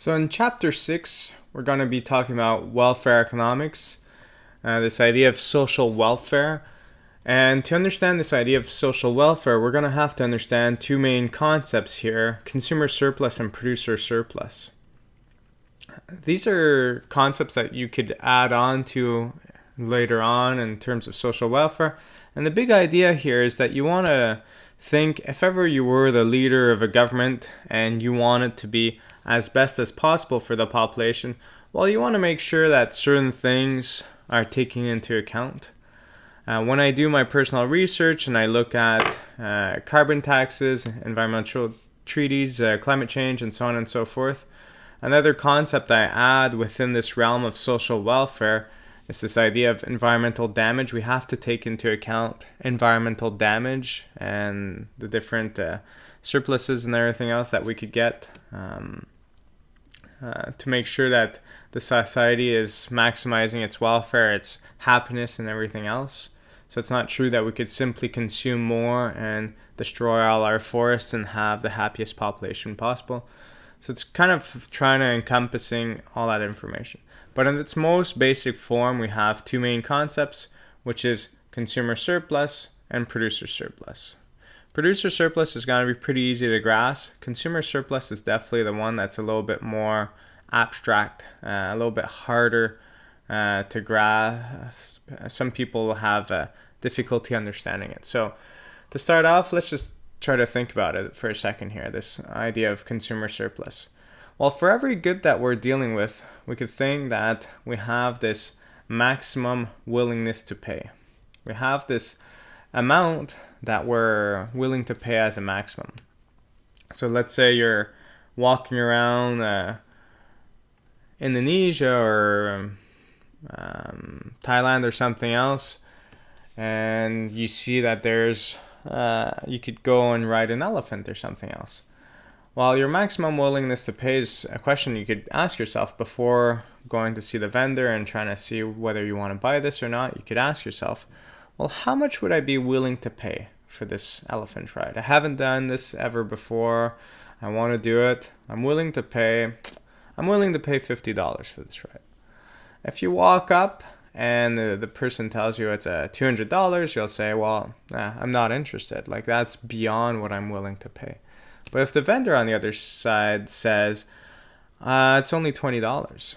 So in chapter 6, we're going to be talking about welfare economics, this idea of social welfare. And to understand this idea of social welfare, we're going to have to understand two main concepts here: consumer surplus and producer surplus. These are concepts that you could add on to later on in terms of social welfare. And the big idea here is that you want to think, if ever you were the leader of a government and you want it to be as best as possible for the population, well, you want to make sure that certain things are taken into account. When I do my personal research and I look at carbon taxes, environmental treaties, climate change, and so on and so forth, another concept I add within this realm of social welfare is this idea of environmental damage. We have to take into account environmental damage and the different surpluses and everything else that we could get to make sure that the society is maximizing its welfare, its happiness, and everything else. So it's not true that we could simply consume more and destroy all our forests and have the happiest population possible. So it's kind of trying to encompassing all that information. But in its most basic form, we have two main concepts, which is consumer surplus and producer surplus. Producer surplus is going to be pretty easy to grasp. Consumer surplus is definitely the one that's a little bit more abstract, a little bit harder to grasp. Some people will have difficulty understanding it. So to start off, let's just try to think about it for a second here, this idea of consumer surplus. Well, for every good that we're dealing with, we could think that we have this maximum willingness to pay. We have this amount that we're willing to pay as a maximum. So let's say you're walking around Indonesia or Thailand or something else, and you see that there's you could go and ride an elephant or something else. Well, your maximum willingness to pay is a question you could ask yourself before going to see the vendor and trying to see whether you want to buy this or not. You could ask yourself, well, how much would I be willing to pay for this elephant ride? I haven't done this ever before. I want to do it. I'm willing to pay $50 for this ride. If you walk up and the person tells you it's $200, you'll say, well, I'm not interested. Like, that's beyond what I'm willing to pay. But if the vendor on the other side says, it's only $20,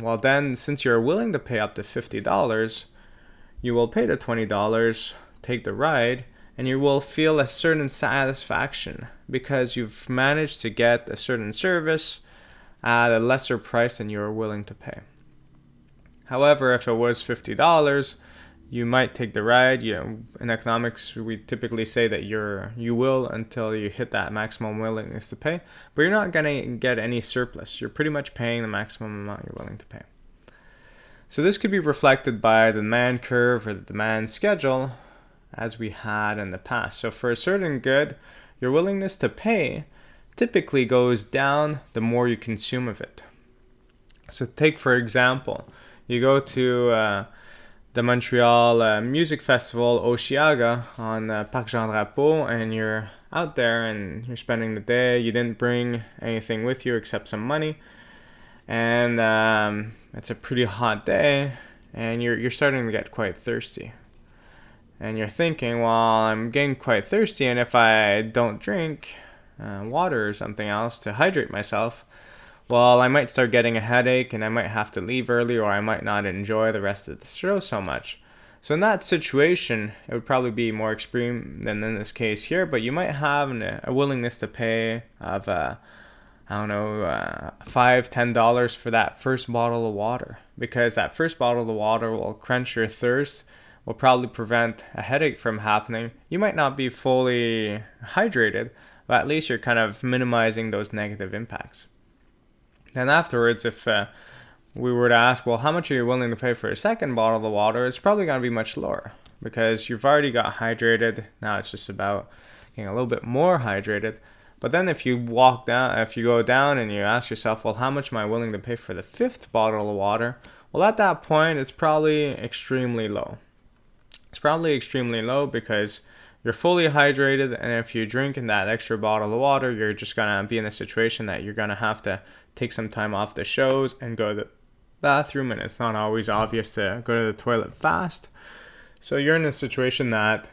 well then, since you're willing to pay up to $50, you will pay the $20, take the ride, and you will feel a certain satisfaction because you've managed to get a certain service at a lesser price than you were willing to pay. However, if it was $50, you might take the ride. In economics, we typically say that you will until you hit that maximum willingness to pay, but you're not going to get any surplus. You're pretty much paying the maximum amount you're willing to pay. So this could be reflected by the demand curve or the demand schedule as we had in the past. So for a certain good, your willingness to pay typically goes down the more you consume of it. So take, for example, you go to the Montreal Music Festival, Osheaga, on Parc Jean Drapeau, and you're out there and you're spending the day. You didn't bring anything with you except some money, and it's a pretty hot day, and you're starting to get quite thirsty. And you're thinking, well, I'm getting quite thirsty, and if I don't drink water or something else to hydrate myself, well, I might start getting a headache and I might have to leave early, or I might not enjoy the rest of the show so much. So in that situation, it would probably be more extreme than in this case here, but you might have a willingness to pay of, $5, $10 for that first bottle of water, because that first bottle of water will quench your thirst, will probably prevent a headache from happening. You might not be fully hydrated, but at least you're kind of minimizing those negative impacts. Then afterwards, if we were to ask, well, how much are you willing to pay for a second bottle of water? It's probably going to be much lower because you've already got hydrated. Now it's just about getting a little bit more hydrated. But then if you go down and you ask yourself, well, how much am I willing to pay for the fifth bottle of water? Well, at that point, it's probably extremely low. It's probably extremely low because you're fully hydrated, and if you're drinking that extra bottle of water, you're just gonna be in a situation that you're gonna have to take some time off the shows and go to the bathroom, and it's not always obvious to go to the toilet fast. So you're in a situation that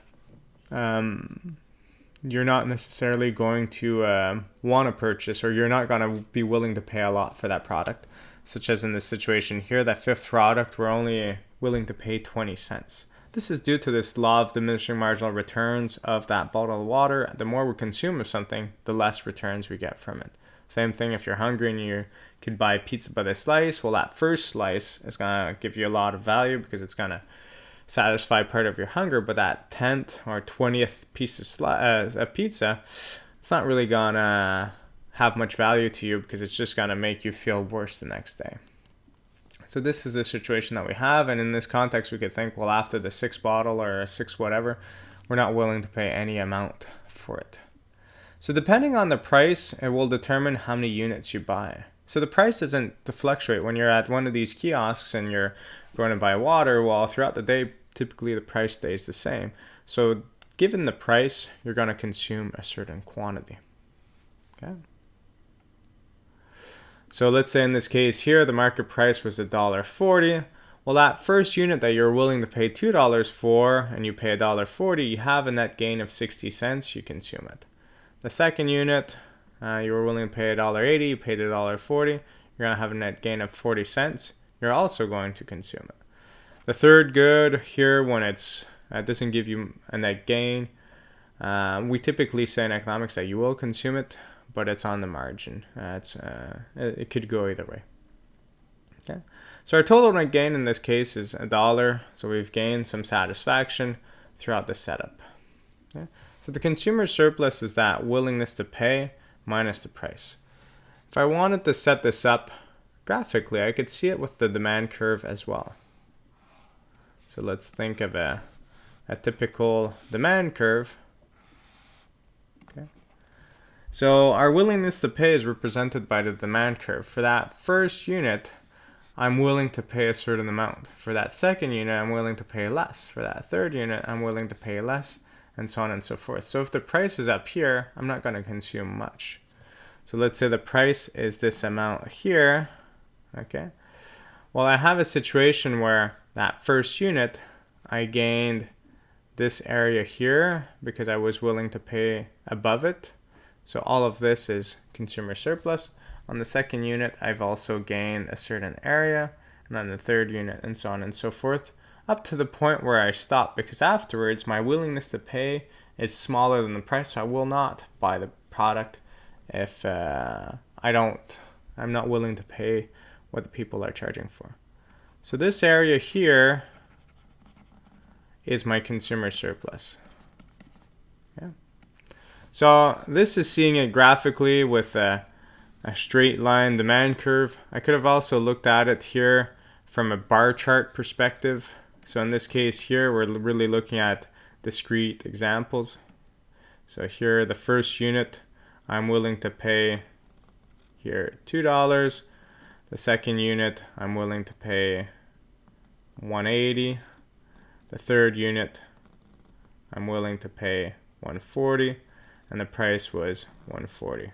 you're not necessarily going to want to purchase, or you're not going to be willing to pay a lot for that product. Such as in this situation here, that fifth product, we're only willing to pay 20 cents. This is due to this law of diminishing marginal returns of that bottle of water. The more we consume of something, the less returns we get from it. Same thing if you're hungry and you could buy pizza by the slice. Well, that first slice is going to give you a lot of value because it's going to satisfy part of your hunger. But that 10th or 20th piece of pizza, it's not really going to have much value to you because it's just going to make you feel worse the next day. So this is the situation that we have, and in this context we could think, well, after the 6 bottle or 6 whatever, we're not willing to pay any amount for it. So depending on the price, it will determine how many units you buy. So the price isn't to fluctuate. When you're at one of these kiosks and you're going to buy water, well, throughout the day, typically the price stays the same. So given the price, you're going to consume a certain quantity. Okay. So let's say in this case here, the market price was $1.40. Well, that first unit that you're willing to pay $2 for, and you pay $1.40, you have a net gain of 60 cents, you consume it. The second unit, you were willing to pay $1.80, you paid $1.40, you're going to have a net gain of 40 cents, you're also going to consume it. The third good here, when it doesn't give you a net gain, we typically say in economics that you will consume it, but it's on the margin. It could go either way. Okay. So our total net gain in this case is $1. So we've gained some satisfaction throughout the setup. Okay. So the consumer surplus is that willingness to pay minus the price. If I wanted to set this up graphically, I could see it with the demand curve as well. So let's think of a typical demand curve. So our willingness to pay is represented by the demand curve. For that first unit, I'm willing to pay a certain amount. For that second unit, I'm willing to pay less. For that third unit, I'm willing to pay less, and so on and so forth. So if the price is up here, I'm not going to consume much. So let's say the price is this amount here. Okay. Well, I have a situation where that first unit, I gained this area here because I was willing to pay above it. So all of this is consumer surplus. On the second unit, I've also gained a certain area, and on the third unit, and so on and so forth, up to the point where I stop, because afterwards my willingness to pay is smaller than the price. So I will not buy the product if I'm not willing to pay what the people are charging for. So this area here is my consumer surplus. Yeah. So this is seeing it graphically with a straight line demand curve. I could have also looked at it here from a bar chart perspective. So in this case here, we're really looking at discrete examples. So here, the first unit, I'm willing to pay here $2. The second unit, I'm willing to pay $1.80. The third unit, I'm willing to pay $1.40. And the price was $1.40.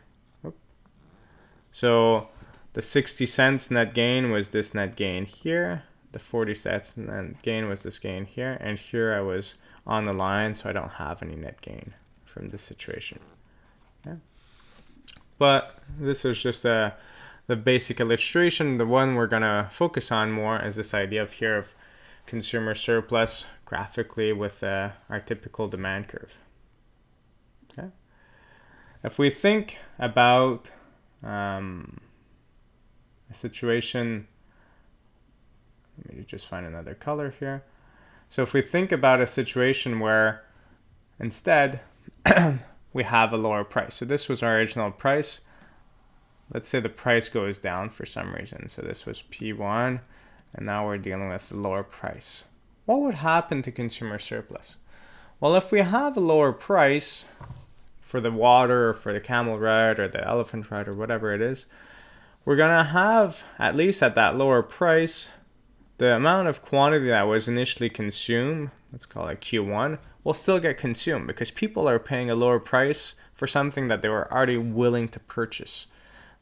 So the 60 cents net gain was this net gain here. The 40 cents net gain was this gain here. And here I was on the line, so I don't have any net gain from this situation. Yeah. But this is just the basic illustration. The one we're going to focus on more is this idea of here of consumer surplus graphically with our typical demand curve. Okay. If we think about a situation, let me just find another color here. So if we think about a situation where instead we have a lower price. So this was our original price. Let's say the price goes down for some reason. So this was P1, and now we're dealing with a lower price. What would happen to consumer surplus? Well, if we have a lower price for the water or for the camel ride or the elephant ride or whatever it is, we're going to have, at least at that lower price, the amount of quantity that was initially consumed, let's call it Q1, will still get consumed because people are paying a lower price for something that they were already willing to purchase.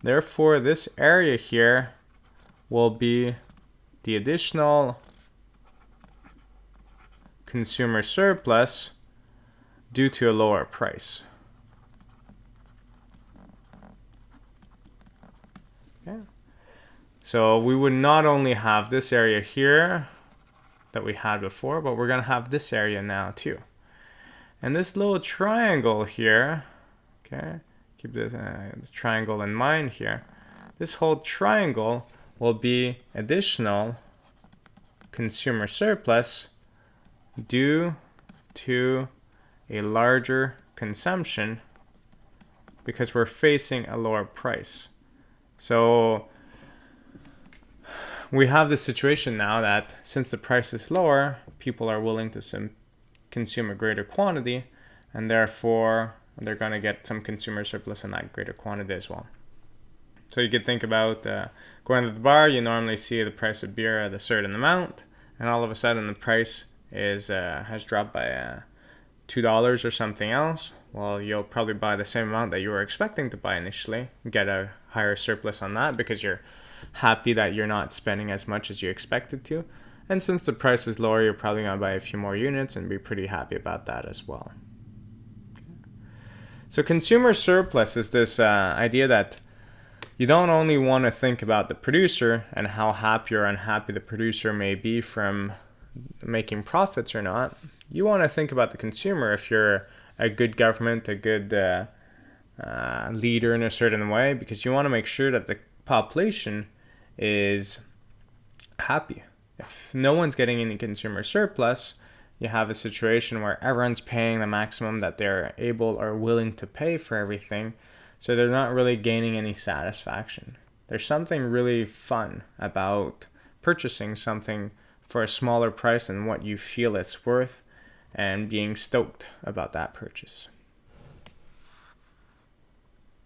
Therefore, this area here will be the additional consumer surplus due to a lower price. Okay. So we would not only have this area here that we had before, but we're going to have this area now too. And this little triangle here, okay, keep this triangle in mind here. This whole triangle will be additional consumer surplus due to a larger consumption because we're facing a lower price. So we have this situation now that since the price is lower, people are willing to consume a greater quantity, and therefore they're going to get some consumer surplus in that greater quantity as well. So you could think about going to the bar. You normally see the price of beer at a certain amount, and all of a sudden the price has dropped by $2 or something else. Well, you'll probably buy the same amount that you were expecting to buy initially, get a higher surplus on that because you're happy that you're not spending as much as you expected to. And since the price is lower, you're probably going to buy a few more units and be pretty happy about that as well. So consumer surplus is this idea that you don't only want to think about the producer and how happy or unhappy the producer may be from making profits or not. You want to think about the consumer if you're a good government, a good leader in a certain way, because you want to make sure that the population is happy. If no one's getting any consumer surplus, you have a situation where everyone's paying the maximum that they're able or willing to pay for everything, so they're not really gaining any satisfaction. There's something really fun about purchasing something for a smaller price than what you feel it's worth and being stoked about that purchase.